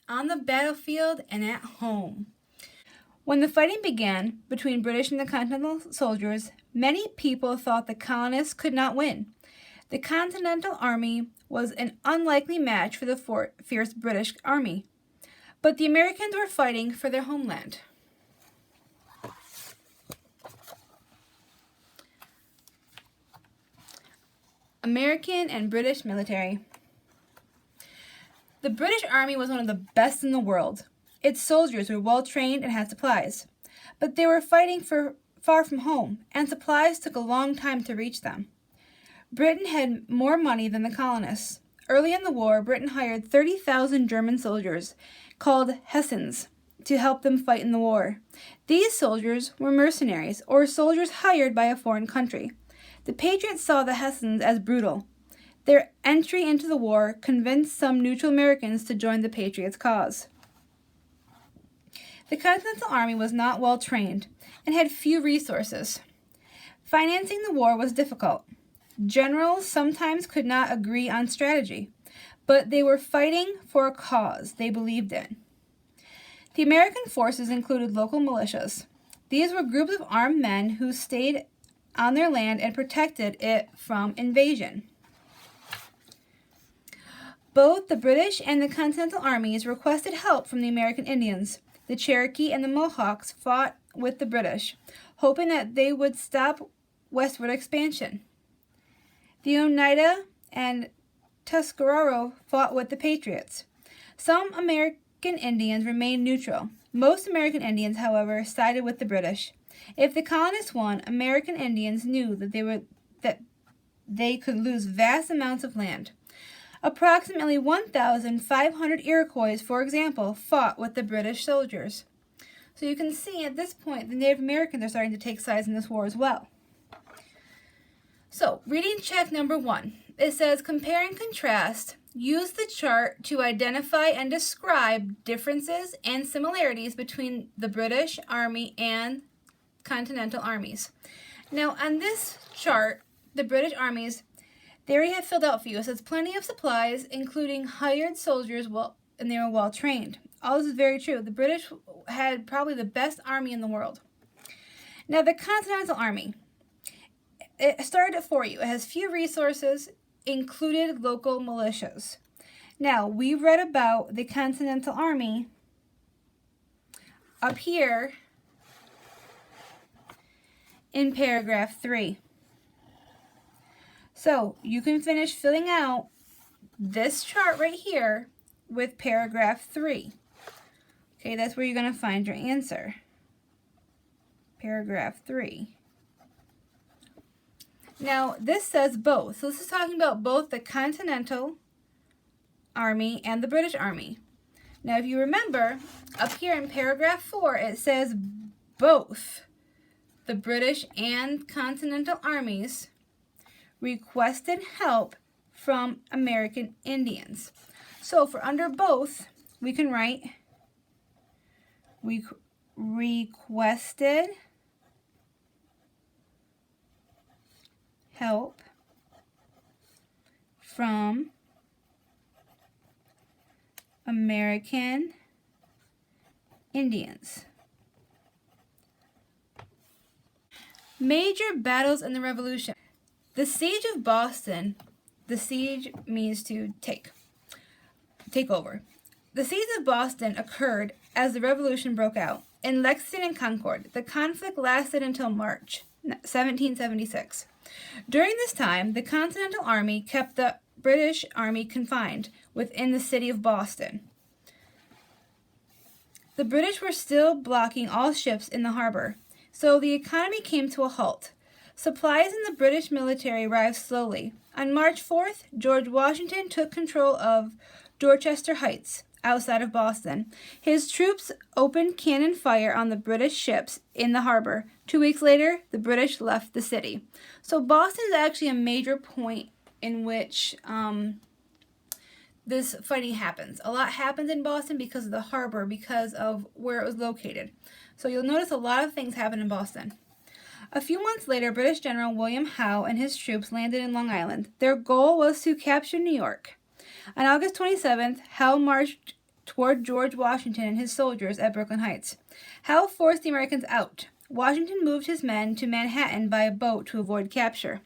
on the battlefield and at home. When the fighting began between British and the Continental soldiers, many people thought the colonists could not win. The Continental Army was an unlikely match for the fierce British Army, but the Americans were fighting for their homeland. American and British military. The British Army was one of the best in the world. Its soldiers were well trained and had supplies, but they were fighting far from home, and supplies took a long time to reach them. Britain had more money than the colonists. Early in the war, Britain hired 30,000 German soldiers, called Hessians, to help them fight in the war. These soldiers were mercenaries, or soldiers hired by a foreign country. The Patriots saw the Hessians as brutal. Their entry into the war convinced some neutral Americans to join the Patriots' cause. The Continental Army was not well trained and had few resources. Financing the war was difficult. Generals sometimes could not agree on strategy, but they were fighting for a cause they believed in. The American forces included local militias. These were groups of armed men who stayed on their land and protected it from invasion. Both the British and the Continental armies requested help from the American Indians. The Cherokee and the Mohawks fought with the British, hoping that they would stop westward expansion. The Oneida and Tuscarora fought with the Patriots. Some American Indians remained neutral. Most American Indians, however, sided with the British. If the colonists won, American Indians knew that they could lose vast amounts of land. Approximately 1,500 Iroquois, for example, fought with the British soldiers. So you can see at this point the Native Americans are starting to take sides in this war as well. So, reading check number 1. It says, compare and contrast. Use the chart to identify and describe differences and similarities between the British Army and Continental armies. Now, on this chart, the British armies, they already have filled out for you. It says plenty of supplies, including hired soldiers, and they were well trained. All this is very true. The British had probably the best army in the world. Now, the Continental Army, it started for you. It has few resources, included local militias. Now, we read about the Continental Army up here in paragraph 3. So you can finish filling out this chart right here with paragraph 3. Okay, that's where you're going to find your answer. Paragraph 3. Now, this says both. So this is talking about both the Continental Army and the British Army. Now, if you remember, up here in paragraph 4, it says both the British and Continental armies requested help from American Indians. So for under both, we can write requested help from American Indians. Major battles in the Revolution. The Siege of Boston. The siege means to take over. The Siege of Boston occurred as the Revolution broke out in Lexington and Concord. The conflict lasted until March 1776. During this time, the Continental Army kept the British Army confined within the city of Boston. The British were still blocking all ships in the harbor, so the economy came to a halt. Supplies in the British military arrived slowly. On March 4th, George Washington took control of Dorchester Heights, outside of Boston. His troops opened cannon fire on the British ships in the harbor. 2 weeks later, the British left the city. So Boston is actually a major point in which this fighting happens. A lot happens in Boston because of the harbor, because of where it was located. So you'll notice a lot of things happen in Boston. A few months later, British General William Howe and his troops landed in Long Island. Their goal was to capture New York. On August 27th, Howe marched toward George Washington and his soldiers at Brooklyn Heights. Howe forced the Americans out. Washington moved his men to Manhattan by a boat to avoid capture.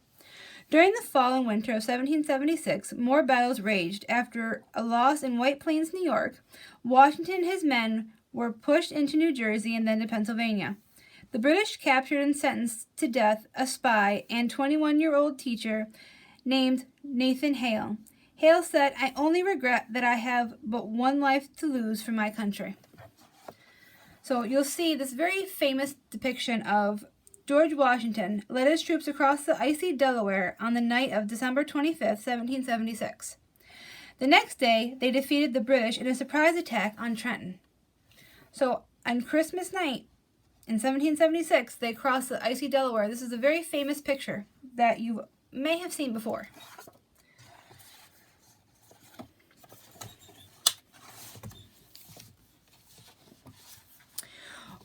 During the fall and winter of 1776, more battles raged. After a loss in White Plains, New York, Washington and his men were pushed into New Jersey and then to Pennsylvania. The British captured and sentenced to death a spy and 21-year-old teacher named Nathan Hale. Hale said, "I only regret that I have but one life to lose for my country." So you'll see this very famous depiction of George Washington led his troops across the icy Delaware on the night of December 25th, 1776. The next day, they defeated the British in a surprise attack on Trenton. So on Christmas night in 1776, they crossed the icy Delaware. This is a very famous picture that you may have seen before.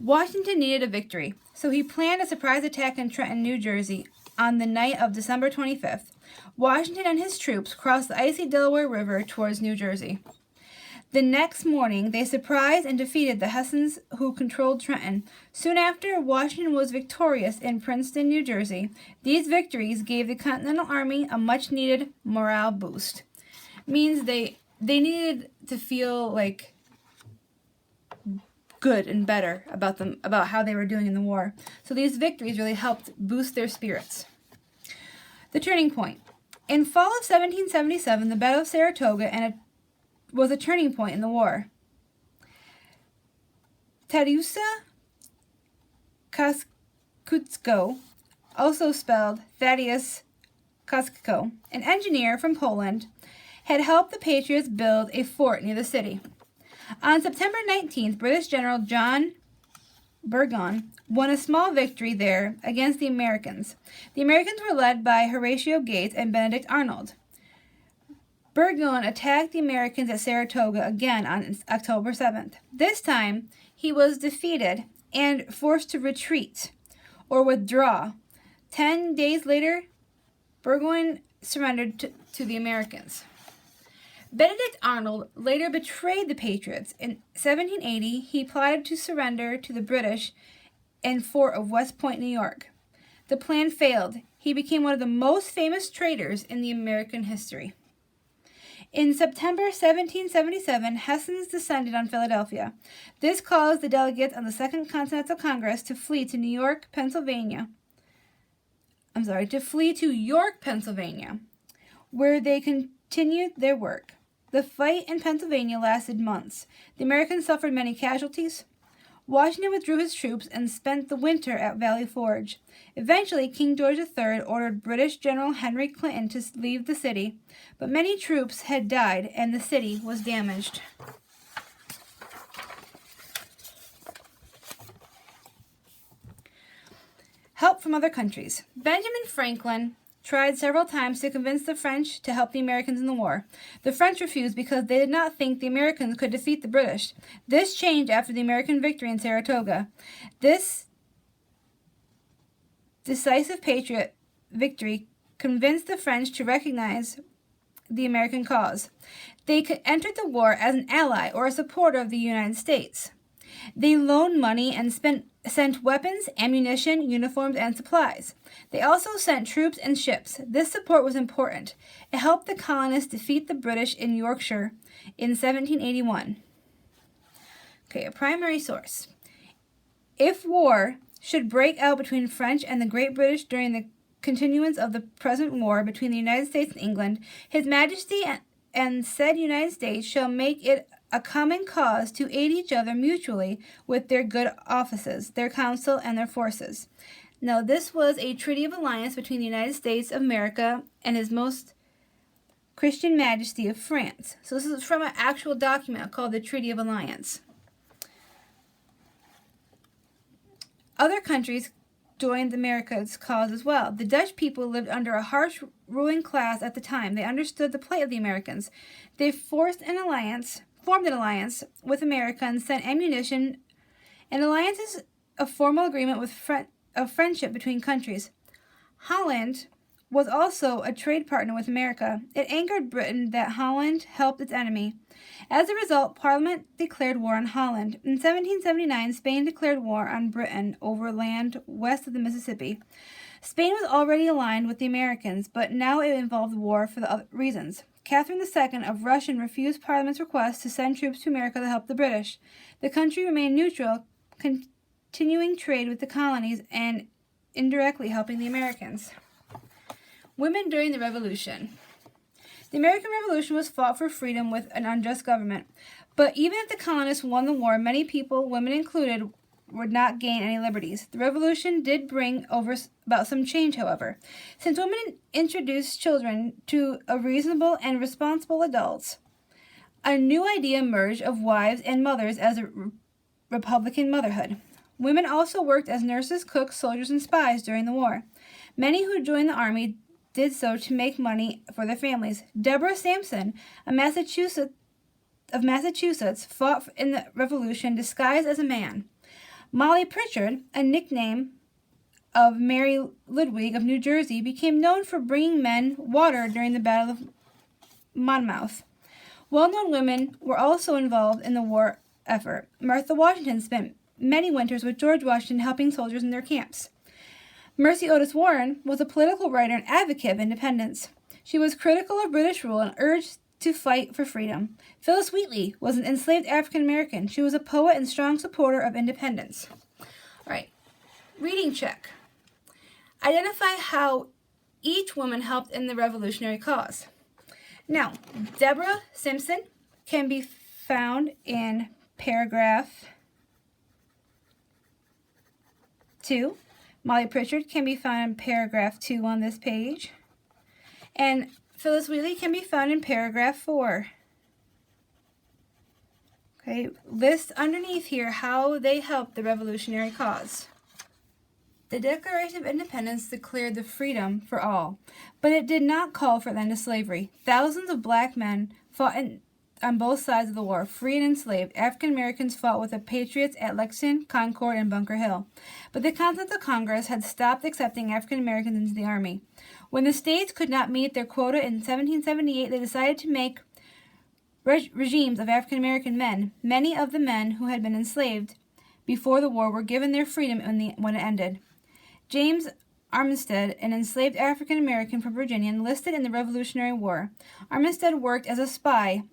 Washington needed a victory, so he planned a surprise attack on Trenton, New Jersey on the night of December 25th. Washington and his troops crossed the icy Delaware River towards New Jersey. The next morning, they surprised and defeated the Hessians who controlled Trenton. Soon after, Washington was victorious in Princeton, New Jersey. These victories gave the Continental Army a much-needed morale boost. Means they needed to feel like good and better about how they were doing in the war. So these victories really helped boost their spirits. The turning point. In fall of 1777, the Battle of Saratoga was a turning point in the war. Tadeusz Kosciuszko, also spelled Thaddeus Kosciuszko, an engineer from Poland, had helped the Patriots build a fort near the city. On September 19th, British General John Burgoyne won a small victory there against the Americans. The Americans were led by Horatio Gates and Benedict Arnold. Burgoyne attacked the Americans at Saratoga again on October 7th. This time, he was defeated and forced to retreat or withdraw. 10 days later, Burgoyne surrendered to the Americans. Benedict Arnold later betrayed the Patriots. In 1780, he plotted to surrender to the British in Fort of West Point, New York. The plan failed. He became one of the most famous traitors in the American history. In September 1777, Hessians descended on Philadelphia. This caused the delegates on the Second Continental Congress to flee to York, Pennsylvania, where they continued their work. The fight in Pennsylvania lasted months. The Americans suffered many casualties. Washington withdrew his troops and spent the winter at Valley Forge. Eventually, King George III ordered British General Henry Clinton to leave the city, but many troops had died and the city was damaged. Help from other countries. Benjamin Franklin tried several times to convince the French to help the Americans in the war. The French refused because they did not think the Americans could defeat the British. This changed after the American victory in Saratoga. This decisive Patriot victory convinced the French to recognize the American cause. They entered the war as an ally or a supporter of the United States. They loaned money and sent weapons, ammunition, uniforms, and supplies. They also sent troops and ships. This support was important. It helped the colonists defeat the British in Yorkshire in 1781. Okay, a primary source. If war should break out between French and the Great British during the continuance of the present war between the United States and England, His Majesty and said United States shall make it a common cause to aid each other mutually with their good offices, their counsel, and their forces. Now, this was a treaty of alliance between the United States of America and His Most Christian Majesty of France. So this is from an actual document called the Treaty of Alliance. Other countries joined America's cause as well. The Dutch people lived under a harsh ruling class at the time. They understood the plight of the Americans. They formed an alliance with America and sent ammunition. An alliance is a formal agreement of friendship between countries. Holland was also a trade partner with America. It angered Britain that Holland helped its enemy. As a result, Parliament declared war on Holland. In 1779, Spain declared war on Britain over land west of the Mississippi. Spain was already aligned with the Americans, but now it involved war for the other reasons. Catherine II of Russia refused Parliament's request to send troops to America to help the British. The country remained neutral, continuing trade with the colonies and indirectly helping the Americans. Women during the Revolution. The American Revolution was fought for freedom with an unjust government. But even if the colonists won the war, many people, women included, would not gain any liberties. The Revolution did bring about some change, however. Since women introduced children to a reasonable and responsible adults, a new idea emerged of wives and mothers as a Republican motherhood. Women also worked as nurses, cooks, soldiers, and spies during the war. Many who joined the army did so to make money for their families. Deborah Sampson, of Massachusetts, fought in the Revolution disguised as a man. Molly Pritchard, a nickname of Mary Ludwig of New Jersey, became known for bringing men water during the Battle of Monmouth. Well-known women were also involved in the war effort. Martha Washington spent many winters with George Washington helping soldiers in their camps. Mercy Otis Warren was a political writer and advocate of independence. She was critical of British rule and urged to fight for freedom. Phyllis Wheatley was an enslaved African American. She was a poet and strong supporter of independence. All right, reading check. Identify how each woman helped in the revolutionary cause. Now, Deborah Simpson can be found in paragraph 2. Molly Pritchard can be found in paragraph 2 on this page. And Phyllis Wheatley can be found in paragraph 4. Okay, list underneath here how they helped the revolutionary cause. The Declaration of Independence declared the freedom for all, but it did not call for the end of slavery. Thousands of black men fought on both sides of the war, free and enslaved. African Americans fought with the Patriots at Lexington, Concord, and Bunker Hill. But the Continental Congress had stopped accepting African Americans into the Army. When the states could not meet their quota in 1778, they decided to make regimes of African American men. Many of the men who had been enslaved before the war were given their freedom when it ended. James Armistead, an enslaved African American from Virginia, enlisted in the Revolutionary War. Armistead worked as a spy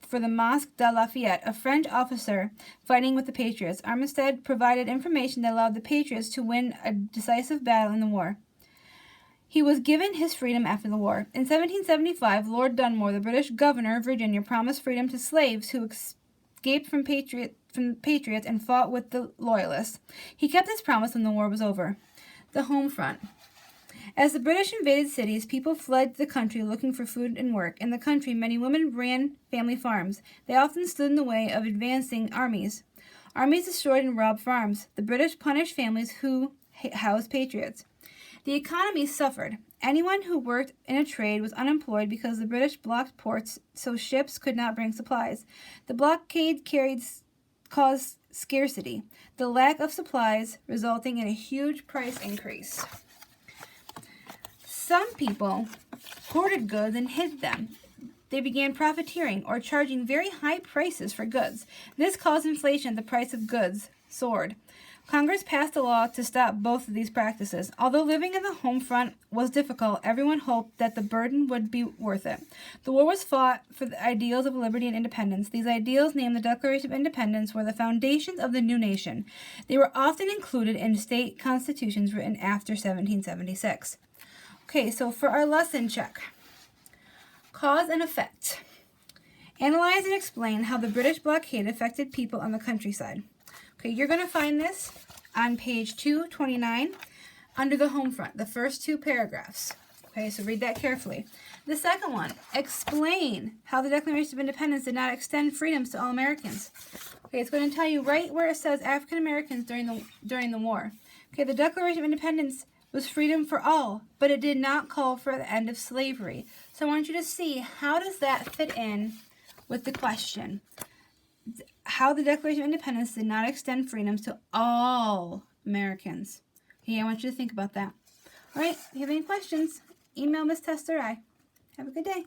for the Masque de Lafayette, a French officer fighting with the Patriots. Armistead provided information that allowed the Patriots to win a decisive battle in the war. He was given his freedom after the war. In 1775, Lord Dunmore, the British governor of Virginia, promised freedom to slaves who escaped from the Patriots and fought with the Loyalists. He kept his promise when the war was over. The home front. As the British invaded cities, people fled the country looking for food and work. In the country, many women ran family farms. They often stood in the way of advancing armies. Armies destroyed and robbed farms. The British punished families who housed patriots. The economy suffered. Anyone who worked in a trade was unemployed because the British blocked ports so ships could not bring supplies. The blockade caused scarcity, the lack of supplies resulting in a huge price increase. Some people hoarded goods and hid them. They began profiteering or charging very high prices for goods. This caused inflation. The price of goods soared. Congress passed a law to stop both of these practices. Although living in the home front was difficult, everyone hoped that the burden would be worth it. The war was fought for the ideals of liberty and independence. These ideals, named the Declaration of Independence, were the foundations of the new nation. They were often included in state constitutions written after 1776. Okay, so for our lesson check. Cause and effect. Analyze and explain how the British blockade affected people on the countryside. Okay, you're going to find this on page 229 under the home front, the first 2 paragraphs. Okay, so read that carefully. The second one, explain how the Declaration of Independence did not extend freedoms to all Americans. Okay, it's going to tell you right where it says African Americans during the war. Okay, the Declaration of Independence was freedom for all, but it did not call for the end of slavery. So I want you to see, how does that fit in with the question? How the Declaration of Independence did not extend freedoms to all Americans. Okay, I want you to think about that. All right, if you have any questions, email Miss Tester. Have a good day.